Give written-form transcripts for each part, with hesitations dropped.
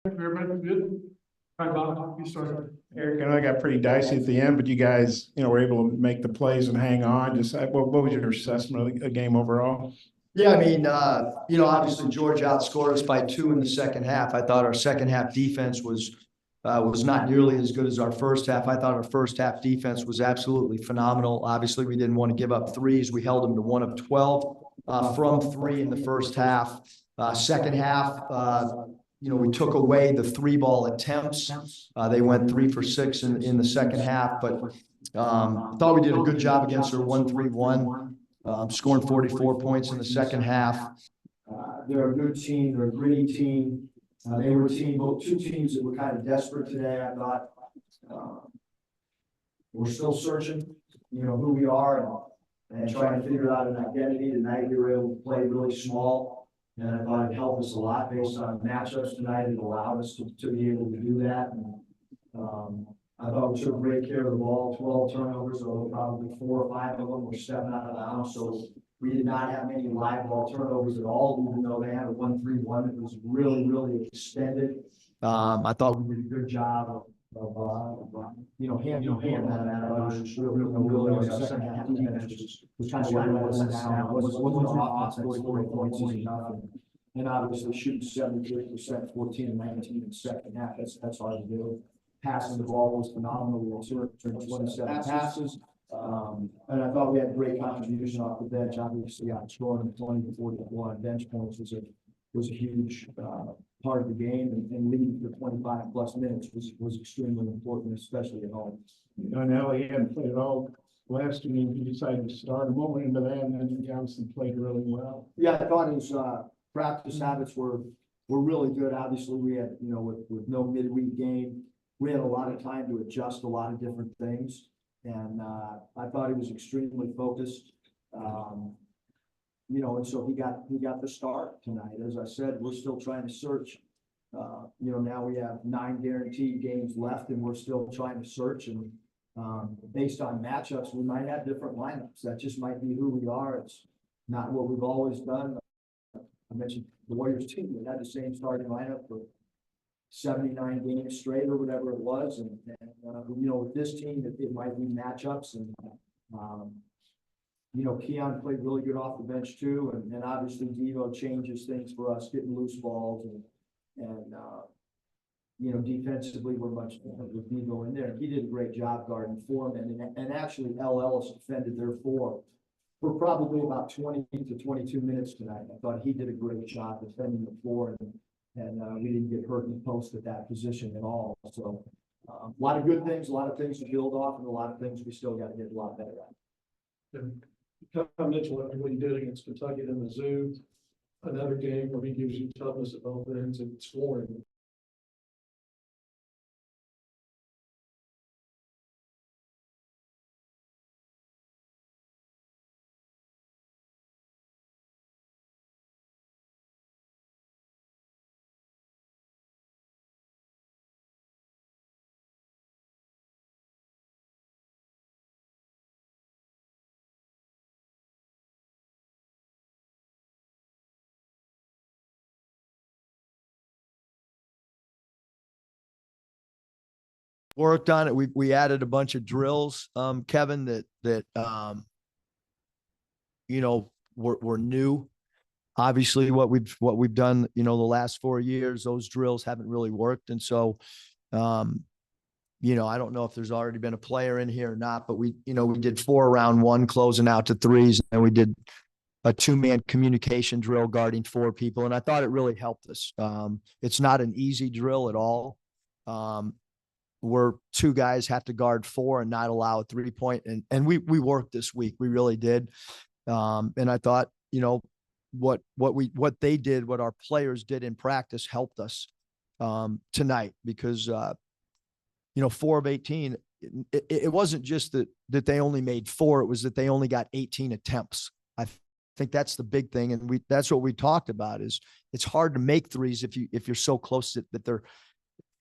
Everybody good? Hi, Bob, you started. Eric, I know it got pretty dicey at the end, but you guys, were able to make the plays and hang on. Just what was your assessment of the game overall? Yeah, I mean, obviously Georgia outscored us by 2 in the second half. I thought our second half defense was not nearly as good as our first half. I thought our first half defense was absolutely phenomenal. Obviously, we didn't want to give up threes. We held them to 1 of 12 from 3 in the first half. Second half, we took away the 3-ball attempts. They went 3 for 6 in the second half, but thought we did a good job against their 1-3-1. Scoring 44 points in the second half. They're a good team. They're a gritty team. They were two teams that were kind of desperate today. I thought we're still searching, who we are and trying to figure out an identity. Tonight we were able to play really small, and I thought it helped us a lot based on matchups tonight. It allowed us to be able to do that. And, I thought we took great care of the ball, 12 turnovers, although probably 4 or 5 of them were stepping out of the house. So we did not have many live ball turnovers at all, even though they had a 1-3-1 that was really, really extended. I thought we did a good job of handling that. I was really our second half defense was kind of letting us down. Wasn't our offense scoring 40 points easy nothing. And obviously shooting 73%, 14 and 19 in the second half. That's hard to do. Passing the ball was phenomenal. We had 227 passes. And I thought we had great contribution off the bench. Obviously, scoring 20 to 44 on bench points was a huge part of the game, and leading for 25 plus minutes was extremely important, especially at home. Now he hadn't played at all last game. He decided to start him. What went into that? And then Johnson played really well. Yeah, I thought his practice habits were really good. Obviously, we had, with no midweek game, we had a lot of time to adjust a lot of different things. And I thought he was extremely focused. And so he got the start tonight. As I said, we're still trying to search. Now we have 9 guaranteed games left, and we're still trying to search. And based on matchups, we might have different lineups. That just might be who we are. It's not what we've always done. I mentioned the Warriors team. We had the same starting lineup for 79 games straight or whatever it was. And with this team, it might be matchups. And, Keon played really good off the bench too. And obviously Devo changes things for us, getting loose balls. And defensively, we're much with Devo in there. He did a great job guarding Foreman. And actually, L. Ellis defended their 4 for probably about 20 to 22 minutes tonight. I thought he did a great job defending the 4. And we didn't get hurt in the post at that position at all. So a lot of good things, a lot of things to build off, and a lot of things we still got to get a lot better at. Tom Mitchell, after what he did against Kentucky in the zoo, another game where he gives you toughness at both ends and scoring. Worked on it. We added a bunch of drills, Kevin, that were new. Obviously, what we've done, the last 4 years, those drills haven't really worked. And so, I don't know if there's already been a player in here or not, but we did 4 around 1 closing out to threes, and we did a 2-man communication drill guarding 4 people. And I thought it really helped us. It's not an easy drill at all. Where 2 guys have to guard 4 and not allow a 3-point. And we worked this week. We really did. And I thought, what they did, what our players did in practice helped us tonight, because 4 of 18, it wasn't just that they only made 4, it was that they only got 18 attempts. I think that's the big thing. And that's what we talked about, is it's hard to make threes if you're so close that they're,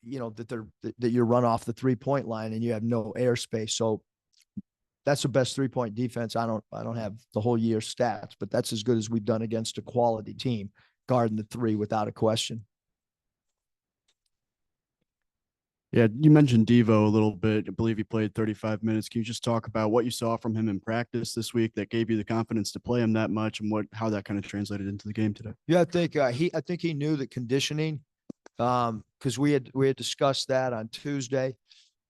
that you run off the 3-point line and you have no airspace. So that's the best 3-point defense. I don't have the whole year stats, but that's as good as we've done against a quality team, guarding the 3 without a question. Yeah, you mentioned Devo a little bit. I believe he played 35 minutes. Can you just talk about what you saw from him in practice this week that gave you the confidence to play him that much, and how that kind of translated into the game today? Yeah, I think he knew that conditioning, because we had discussed that on Tuesday,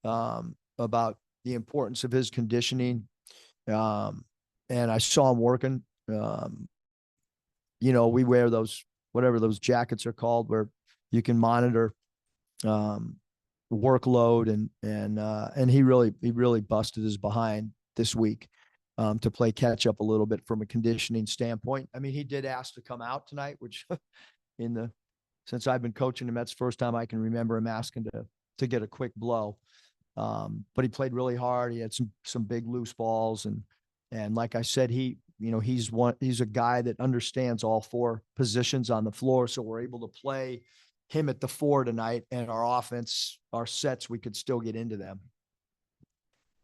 about the importance of his conditioning. And I saw him working. We wear those, whatever those jackets are called, where you can monitor workload, and he really busted his behind this week to play catch up a little bit from a conditioning standpoint. I mean, he did ask to come out tonight, which since I've been coaching him, that's the first time I can remember him asking to get a quick blow. But he played really hard. He had some big loose balls, and like I said, he's a guy that understands all four positions on the floor. So we're able to play him at the 4 tonight, and our offense, our sets, we could still get into them.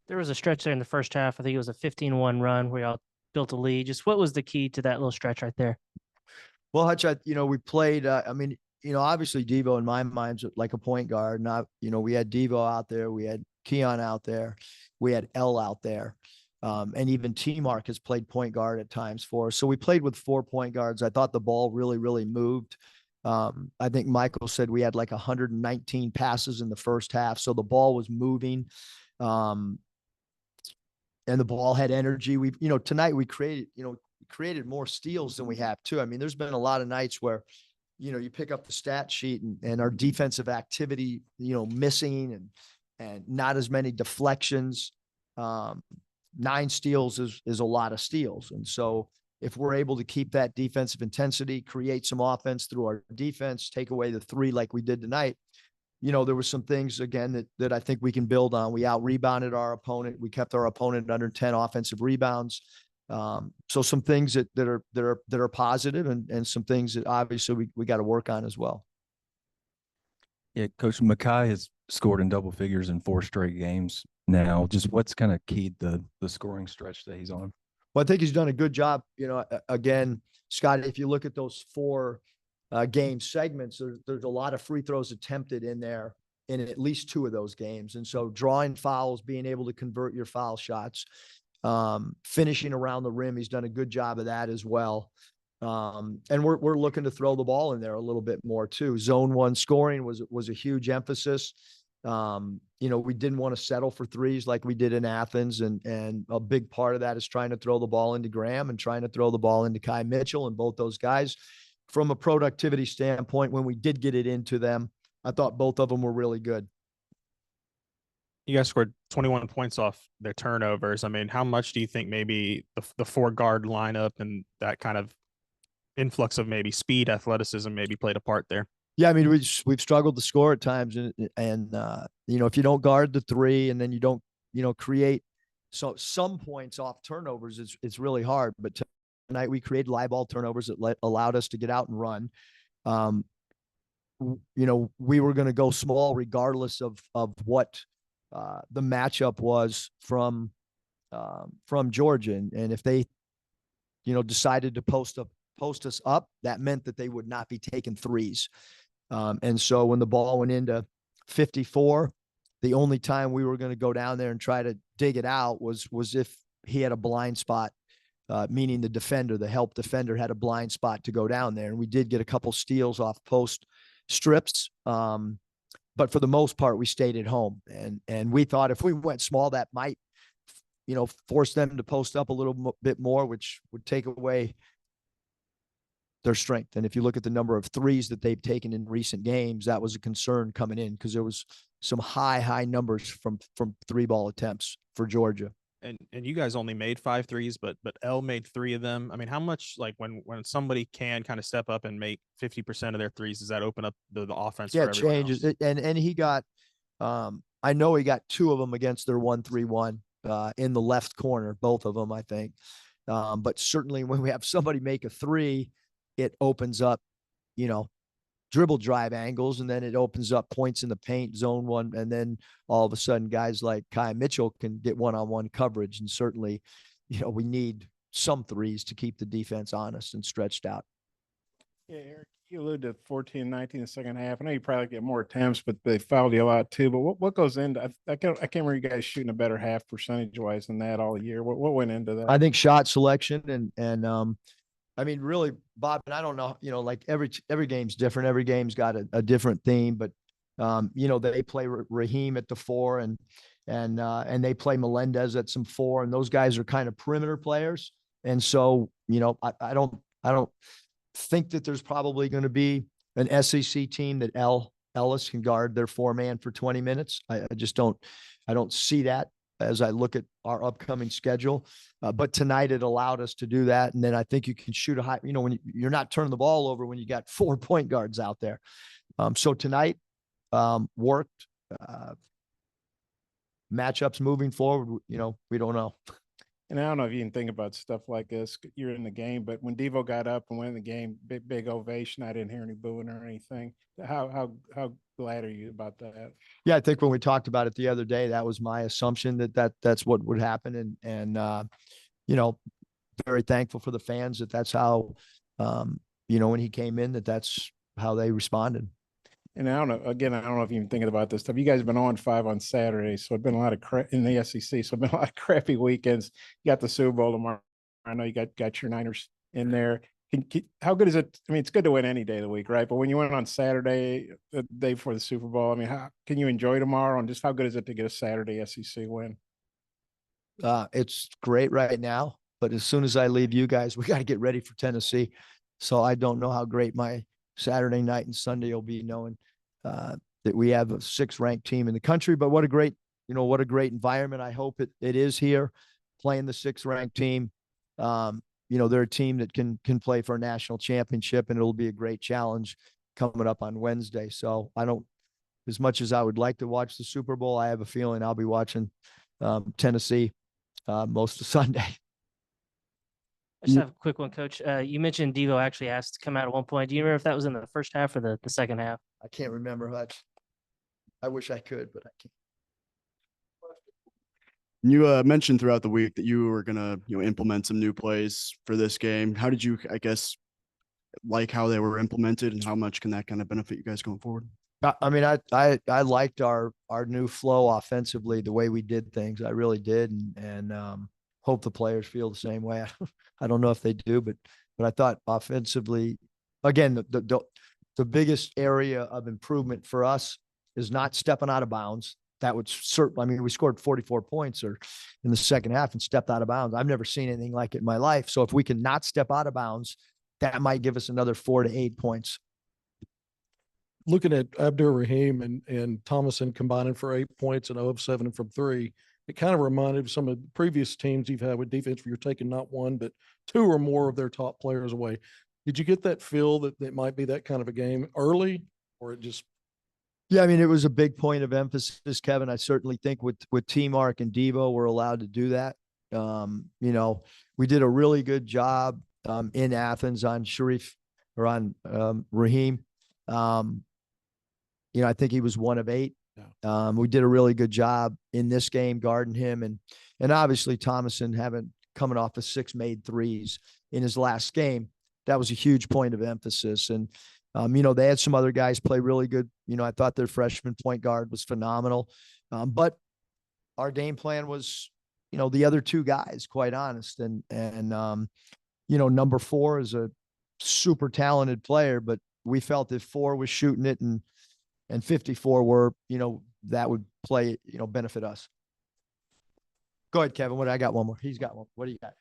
There was a stretch there in the first half. I think it was a 15-1 run where y'all built a lead. Just what was the key to that little stretch right there? Well, Hutch, we played, obviously Devo in my mind's like a point guard. We had Devo out there. We had Keon out there. We had L out there. And even T-Mark has played point guard at times for us. So we played with 4 point guards. I thought the ball really, really moved. I think Michael said we had like 119 passes in the first half. So the ball was moving. And the ball had energy. Tonight we created more steals than we have too. I mean, there's been a lot of nights where, you pick up the stat sheet and our defensive activity, missing and not as many deflections. 9 steals is a lot of steals. And so if we're able to keep that defensive intensity, create some offense through our defense, take away the 3 like we did tonight, there were some things again that I think we can build on. We out rebounded our opponent. We kept our opponent under 10 offensive rebounds. So some things that are positive, and some things that obviously we got to work on as well. Yeah, Coach Mackay has scored in double figures in 4 straight games now. Just what's kind of keyed the scoring stretch that he's on? Well, I think he's done a good job. Again, Scott, if you look at those 4 game segments, there's a lot of free throws attempted in there in at least 2 of those games. And so drawing fouls, being able to convert your foul shots, finishing around the rim, he's done a good job of that as well. And we're looking to throw the ball in there a little bit more too. Zone 1 scoring was a huge emphasis. We didn't want to settle for threes like we did in Athens. And a big part of that is trying to throw the ball into Graham and trying to throw the ball into Kai Mitchell. And both those guys, from a productivity standpoint, when we did get it into them, I thought both of them were really good. You guys scored 21 points off their turnovers. I mean, how much do you think maybe the 4 guard lineup and that kind of influx of maybe speed, athleticism maybe played a part there? Yeah, I mean, we've struggled to score at times, and if you don't guard the 3 and then you don't create some points off turnovers, it's really hard. But tonight we created live ball turnovers that allowed us to get out and run. We were going to go small regardless of what the matchup was from Georgia, and if they decided to post us up, that meant that they would not be taking threes. And so when the ball went into 54, the only time we were going to go down there and try to dig it out was if he had a blind spot, meaning the help defender had a blind spot to go down there. And we did get a couple steals off post strips. But for the most part, we stayed at home, and we thought if we went small, that might, force them to post up a little bit more, which would take away their strength. And if you look at the number of threes that they've taken in recent games, that was a concern coming in, because there was some high numbers from 3-ball attempts for Georgia. And you guys only made 5 threes, but L made 3 of them. I mean, how much, like when somebody can kind of step up and make 50% of their threes, does that open up the offense? Yeah, for it changes. And he got, I know he got 2 of them against their 1-3-1 in the left corner, both of them, I think. But certainly when we have somebody make a 3, it opens up, dribble drive angles, and then it opens up points in the paint, zone 1. And then all of a sudden guys like Kai Mitchell can get one-on-one coverage. And certainly, we need some threes to keep the defense honest and stretched out. Yeah, Eric, you alluded to 14-19 in the second half. I know you probably get more attempts, but they fouled you a lot too. But what goes into I can't remember you guys shooting a better half percentage wise than that all year. What went into that? I think shot selection and I mean, really, Bob, and I don't know, like every game's different. Every game's got a different theme, but they play Raheem at the 4 and they play Melendez at some 4, and those guys are kind of perimeter players. And so, I don't think that there's probably going to be an SEC team that Ellis can guard their 4-man for 20 minutes. I don't see that as I look at our upcoming schedule. But tonight it allowed us to do that. And then I think you can shoot a high, when you're not turning the ball over when you got 4 point guards out there. So tonight worked. Matchups moving forward, we don't know. And I don't know if you can think about stuff like this. You're in the game, but when Devo got up and went in the game, big ovation. I didn't hear any booing or anything. How glad are you about that? Yeah, I think when we talked about it the other day, that was my assumption that's what would happen. And very thankful for the fans that's how, when he came in, that's how they responded. And I don't know if you've been thinking about this stuff. You guys have been on 5 on Saturday, so it's been a lot of in the SEC. So it's been a lot of crappy weekends. You got the Super Bowl tomorrow. I know you got your Niners in there. How good is it? I mean, it's good to win any day of the week, right? But when you win on Saturday, the day before the Super Bowl, I mean, how can you enjoy tomorrow? And just how good is it to get a Saturday SEC win? It's great right now, but as soon as I leave you guys, we got to get ready for Tennessee. So I don't know how great my Saturday night and Sunday will be, knowing that we have a 6th ranked team in the country. But what a great environment. I hope it is here, playing the 6th ranked team. They're a team that can play for a national championship, and it'll be a great challenge coming up on Wednesday. So as much as I would like to watch the Super Bowl, I have a feeling I'll be watching Tennessee most of Sunday. I just have a quick one, Coach. You mentioned Devo actually asked to come out at one point. Do you remember if that was in the first half or the second half? I can't remember much. I wish I could, but I can't. You mentioned throughout the week that you were gonna, implement some new plays for this game. How did you, I guess, like how they were implemented, and how much can that kind of benefit you guys going forward? I mean, I liked our new flow offensively, the way we did things. I really did, and hope the players feel the same way. I don't know if they do, but I thought offensively, again, the biggest area of improvement for us is not stepping out of bounds. That would certainly, I mean, we scored 44 points in the second half and stepped out of bounds. I've never seen anything like it in my life. So if we can not step out of bounds, that might give us another 4 to 8 points. Looking at Abdur Rahim and Thomason combining for 8 points and 0 of 7 from 3, it kind of reminded of some of the previous teams you've had with defense where you're taking not 1, but 2 or more of their top players away. Did you get that feel that it might be that kind of a game early, or it just? Yeah, I mean, it was a big point of emphasis, Kevin. I certainly think with T-Mark and Devo, we're allowed to do that. We did a really good job in Athens on Sharif or on Raheem. I think he was 1 of 8. Yeah. We did a really good job in this game guarding him, and obviously Thomason coming off of 6 made threes in his last game. That was a huge point of emphasis. And they had some other guys play really good. I thought their freshman point guard was phenomenal. But our game plan was, the other 2 guys, quite honest. And number 4 is a super talented player, but we felt if 4 was shooting it and 54 were, that would play, benefit us. Go ahead, Kevin. I got one more. He's got one. What do you got?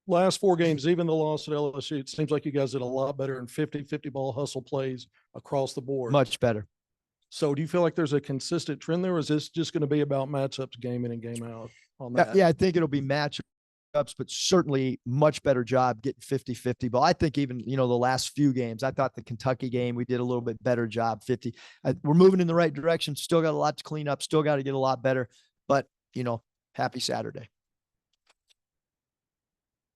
Last 4 games, even the loss at LSU, it seems like you guys did a lot better in 50-50 ball hustle plays across the board. Much better. So do you feel like there's a consistent trend there, or is this just going to be about matchups game in and game out on that? Yeah, I think it'll be matchups, but certainly much better job getting 50-50 ball. I think even, the last few games, I thought the Kentucky game, we did a little bit better job. We're moving in the right direction. Still got a lot to clean up. Still got to get a lot better, but happy Saturday.